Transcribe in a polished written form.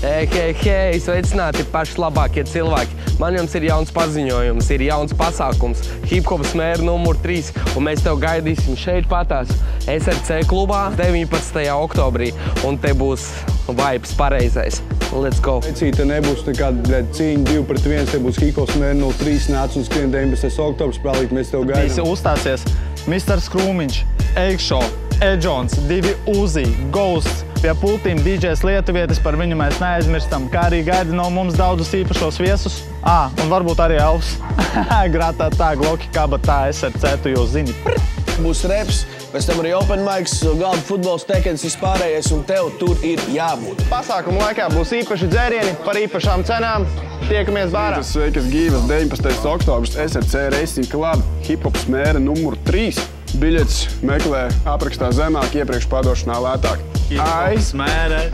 Hei, sveicināti paši labākie cilvēki. Man jums ir jauns paziņojums, ir jauns pasākums. Hip-hopas mēra numur 3, un mēs tev gaidīsim šeit patās SRC klubā 19. oktobrī. Un te būs vibes pareizais. Let's go! Te nebūs nekāda cīņa 2 pret 1, te būs hip-hopas mēra 03, nāc un skrien 19. oktobrs, prālīt, mēs tev gaidām. Visi uzstāsies Mr. Skrūmiņš, Eikšo, Edžons, 2 Uzi, Ghosts, pie pultīm DJs Lietuvietis, par viņu mēs neaizmirstam, kā arī gaida no mums daudzus īpašos viesus. Un varbūt arī Elfs. Grātā tā, Gloki, kabatā, SRC, tu jau zini. Būs reps, pēc tam arī open mics, galda futbols, tekens, vispārējais, un tev tur ir jābūt. Pasākuma laikā būs īpaši dzērieni par īpašām cenām. Tiekamies bārā. Sveikas Gīvas, 19. oktobrs, SRC Racing Club, hip-hopas mēra numur 3. Biļetes meklē aprakstā zemāk, iepriekš pārdošanā lētāk. Hip-hopas mēra